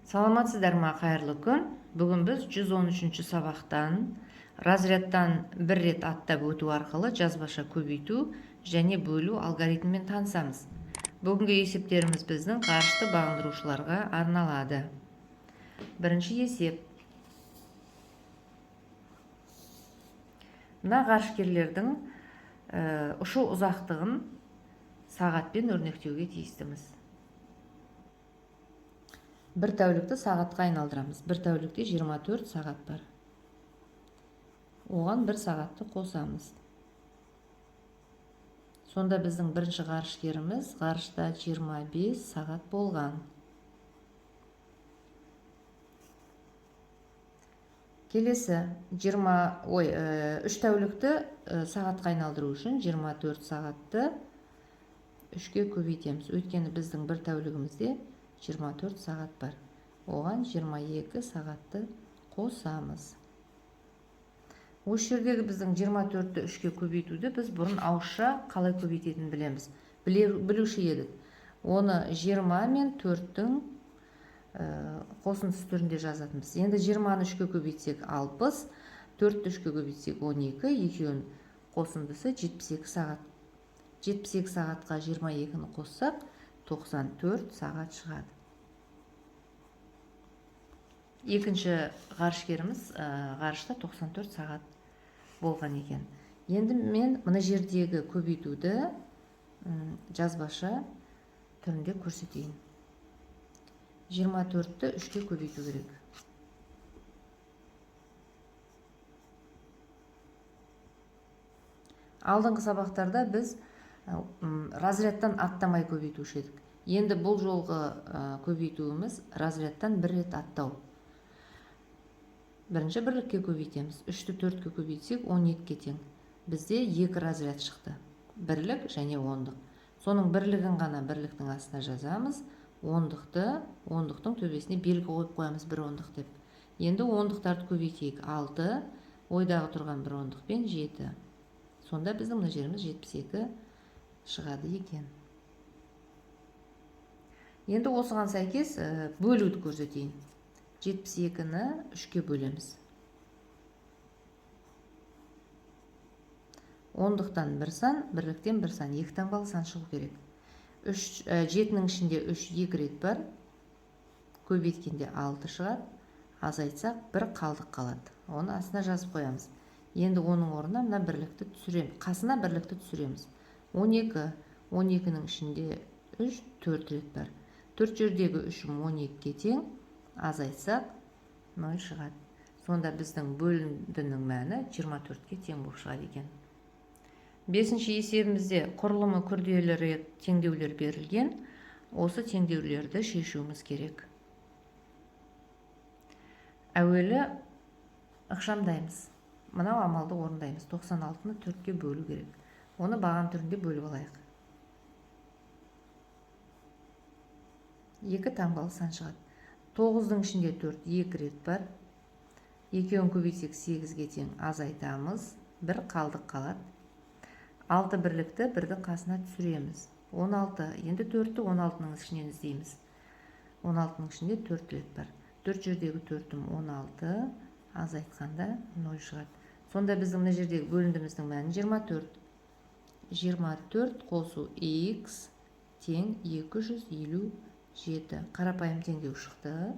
Саламатсыздар ма, қайырлы күн. Бүгін біз 113-ші сабақтан разрядтан бір рет аттап өту арқылы жазбаша көбейту және бөлу алгоритмімен танысамыз. Бүгінгі есептеріміз біздің ғарышты бағындырушыларға арналады. Бірінші есеп. Мына ғарышкерлердің ұшу ұзақтығын сағатпен өрнектеуге тиістіміз. Бір тәулікті сағатқа айналдырамыз. Бір тәулікте 24 сағат бар. Оған бір сағатты қосамыз. Сонда біздің бірінші ғарышкеріміз ғарышта 25 сағат болған. Келесі 3 тәулікті сағатқа айналдыру үшін 24 сағатты 3-ке көбейтеміз. Өйткені біздің бір тәулігімізде 24 сағат бар. Оған 22 сағатты қосамыз. Осы жердегі біздің 24-ті 3-ке көбейтуді біз бұрын ауызша қалай көбейтетінін білеміз. Білуші едік. Оны 20 мен 4-тің қосындысы түрінде жазатынбыз. Енді 20-ны 3-ке көбейтсек 60, 4-ті 3-ке көбейтсек 12, екеуінің қосындысы 72 сағат. 72 сағатқа 22-ні қоссақ 94 сағат шығады. Екінші ғарышкеріміз ғарышта 94 сағат болған екен. Енді мен мына жердегі көбейтуді жазбаша түрінде көрсетейін. 24-ті 3-ке көбейту керек. Алдыңғы сабақтарда біз разрядтан аттамай көбейтуші едік. Енді бұл жолғы көбейтуіміз разрядтан бір рет аттау. Бірінші бірлікке көбейтеміз. 3-ті 4-ке көбейтсек 12-ке тең. Бізде 2 разряд шықты. Бірлік және ондық. Соның бірлігін ғана бірліктің астына жазамыз. Ондықтың төбесіне белгі қойып қоямыз, бір ондық деп. Енді ондықтарды көбейтейік. 6, ойдағы тұрған бір ондықпен 7. Сонда біздің мына жеріміз 72 шығады екен. Енді осыған сәйкес бөлуді көрсетейін. 72-ні 3-ке бөлеміз. Ондықтан бір сан, бірліктен бір сан, 2 таңбалы сан шығу керек. 7-нің ішінде 3 2 рет бар. Көбейткенде 6 шығады. Азайтсақ 1 қалдық қалады. Оны астына жазып қоямыз. Енді оның орнына мына бірлікті түсіреміз. Қасына бірлікті түсіреміз. 12, 12-нің ішінде 3 4 рет бар. 4 жердегі 3-ім 12-ке тең, азайтсақ 0 шығады. Сонда біздің бөліндінің мәні 24-ке тең болып шығады екен. 5-ші есебімізде құрылымы күрделі теңдеулер берілген. Осы теңдеулерді шешуіміз керек. Әуелі ықшамдаймыз. Мынау амалды орындаймыз. 96-ны 4-ке бөлу керек. Оны баған түрінде бөліп алайық. 2 таңбалы сан шығады. 9-дың ішінде 4 2 рет бар. Екеуін көбейтсек 8-ге тең, азайтамыз. 1 қалдық қалады. 6 бірлікті 1-дің қасына түсіреміз. 16. Енді 4-ті 16-ның ішінен іздейміз. 16-ның ішінде 4 рет бар. 4 жердегі 4-ім 16, азайтқанда 0 шығады. Сонда біздің мына жердегі бөліндіміздің мәні 24. 24 қосу x тең 257. Қарапайым теңдеу шықты.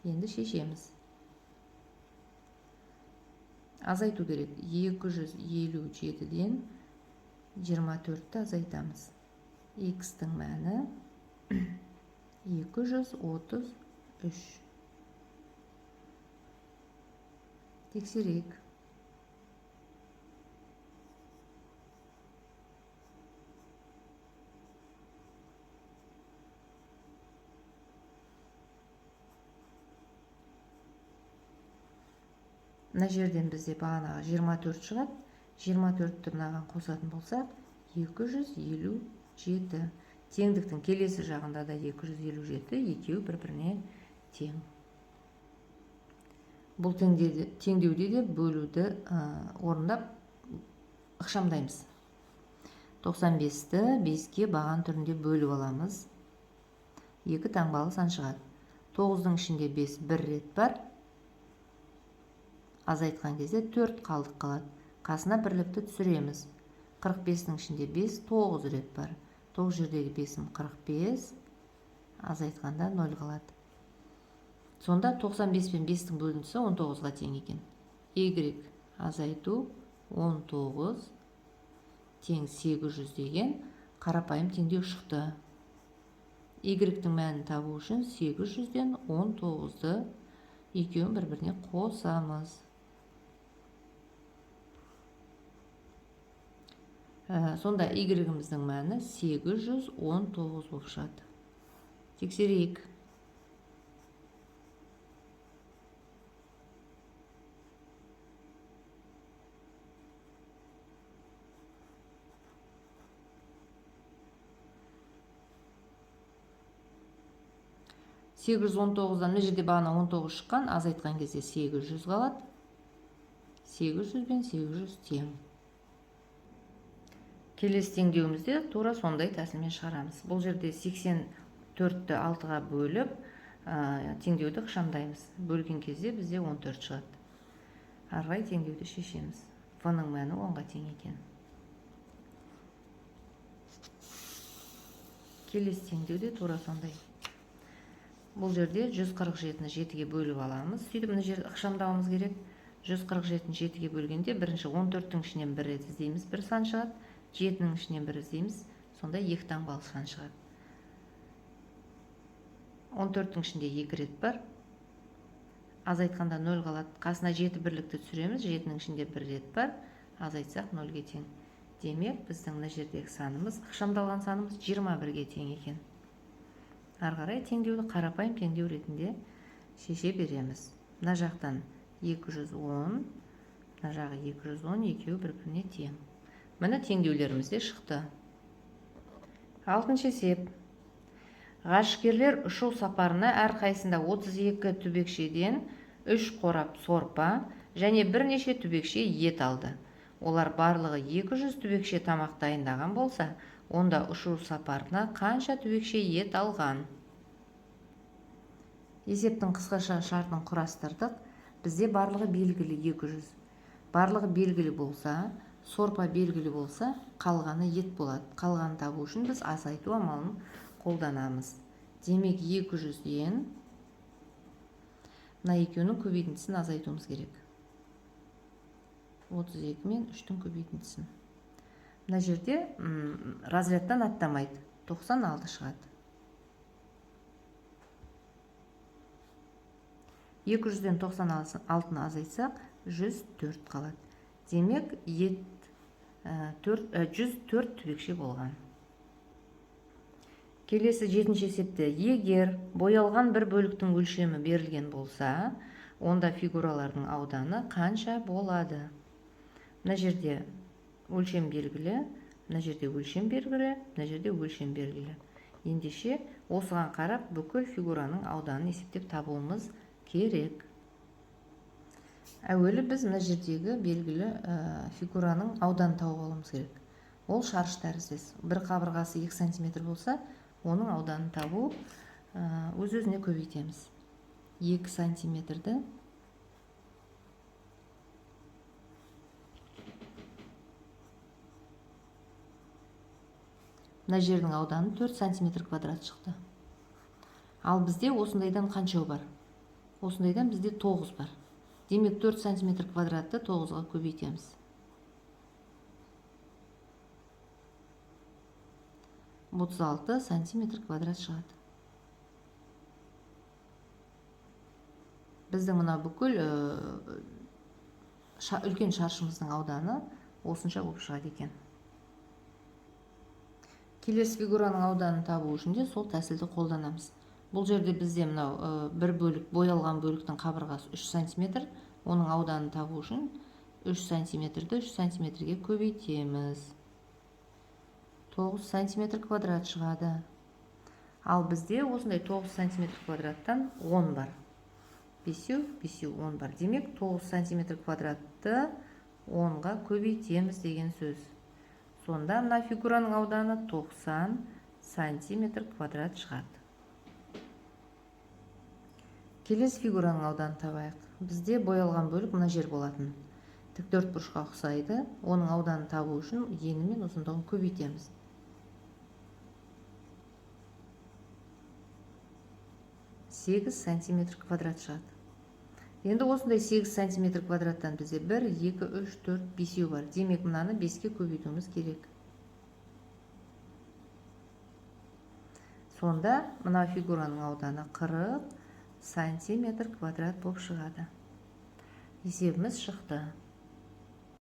Енді шешеміз. Азайту керек. 257-ден 24-ті азайтамыз. X-тің мәні 233. Тексерейік. Мына жерден бізде бағанаға 24 шығады. 24-ті мынаған қосатын болсақ, 257. Теңдіктің келесі жағында да 257, екеуі бір-біріне тең. Бұл теңдеуде де бөлуді орындап ықшамдаймыз. 95-ті 5-ке баған түрінде бөліп аламыз. 2 таңбалы сан шығады. 9-дың ішінде 5 бір рет бар. Азайтқан кезде 4 қалдық қалады. Қасына бірлікті түсіреміз. 45-дің ішінде 5 9 рет бар. 9 жердегі 5-ім 45. Азайтқанда 0 қалады. Сонда 95 пен 5-тің бөлінісі 19-ға тең екен. Y азайту 19 тең 800 деген қарапайым теңдеу шықты. Y-тің мәнін табу үшін 800-ден 19-ды екеуін бір-біріне қосамыз. Сонда Y-іміздің мәні 819 болып шығады. Тексерейік. Сегіз жүз 19-дан мына жерде бағана 19 шыққан, азайтқан кезде 800 қалады. 800 бен 800 тең. Келесі теңдеуімізде тура сондай тәсілмен шығарамыз. Бұл жерде 84-ті 6-ға бөліп, теңдеуді ықшамдаймыз. Бөлген кезде бізде 14 шығады. Арғай теңдеуді шешеміз. В-ның мәні 10-ға тең екен. Келесі теңдеуде тура сондай. Бұл жерде 147-ні 7-ге бөліп аламыз. Сөйтіп, мына жерді ықшамдауымыз керек. 147-ні 7-ге бөлгенде, бірінші 14-тің ішінен бір рет іздейміз, бір сан шығады. 7-ның ішінен бір іздейміз, сонда 2 таңбалы сан шығады. 14-тің ішінде 2 рет бар. Азайтқанда 0 қалады. Қасына 7 бірлікті түсіреміз, 7-ның ішінде 1 рет бар. Азайтсақ 0-ге тең. Демек, біздің мына жердегі санымыз, ықшамдалған санымыз 21-ге тең екен. Арғарай теңдеуді қарапайым теңдеу ретінде шеше береміз. Мына жақтан 210, мына жағы 210, екеуі бір-біріне тең. Міне теңдеулеріміз де шықты. 6-шы есеп. Ғашықкерлер ұшу сапарына әрқайсында 32 түбекшеден 3 қорап сорпа және бірнеше түбекше ет алды. Олар барлығы 200 түбекше тамақ дайындаған болса, онда ұшу сапарына қанша түбекше ет алған? Есептің қысқаша шартын құрастырдық. Бізде барлығы белгілі 200. Барлығы белгілі болса, сорпа белгілі болса, қалғаны ет болады. Қалғанын табу үшін біз азайту амалын қолданамыз. Демек 200-ден мына екеуінің көбейтіндісін азайтуымыз керек. 32 мен 3-тің көбейтіндісін. Мына жерде разрядтан аттамайды. 96 шығады. 200-ден 96-ны азайтсақ, 104 қалады. Демек, ет 104 түбекше болған. Келесі 7-ші есепте, егер боялған бір бөліктің өлшемі берілген болса, онда фигуралардың ауданы қанша болады? Мына жерде өлшем белгілі, мына жерде өлшем белгілі, мына жерде өлшем белгілі. Ендеше, осыған қарап бүкіл фигураның ауданын есептеп табуымыз керек. Әуелі біз мына жердегі белгілі фигураның ауданын тауып алуымыз керек. Ол шаршы тәріздес. Бір қабырғасы 2 см болса, оның ауданын табу өз-өзіне көбейтеміз. 2 см-ді мына жердің ауданы 4 см квадрат шықты. Ал бізде осындайдан қаншау бар? Осындайдан бізде 9 бар. Демек 4 см квадратты 9-ға көбейтеміз. 36 см квадрат шығады. Біздің мына бүкіл үлкен шаршымыздың ауданы осынша болып шығады екен. Келесі фигураның ауданын табу үшін де сол тәсілді қолданамыз. Бұл жерде бізде мынау бір бөлік, боялған бөліктің қабырғасы 3 см, оның ауданын табу үшін 3 см-ді 3 см-ге көбейтеміз. 9 см квадрат шығады. Ал бізде осындай 9 см квадраттан 10 бар. 5-10 бар. Демек 9 см квадратты 10-ға көбейтеміз деген сөз. Сонда мына фигураның ауданы 90 см квадрат шығады. Келесі фигураның ауданын табайық. Бізде боялған бөлік мына жер болатын. Тік төртбұрышқа ұқсайды. Оның ауданын табу үшін ені мен ұзындығын көбейтеміз. 8 сантиметр квадрат шығады. Енді осындай 8 сантиметр квадраттан бізде 1, 2, 3, 4, 5 бар. Демек, мынаны 5-ке көбейтуіміз керек. Сонда мына фигураның ауданы 40 сантиметр квадрат болып шығады. Есебіміз шықты.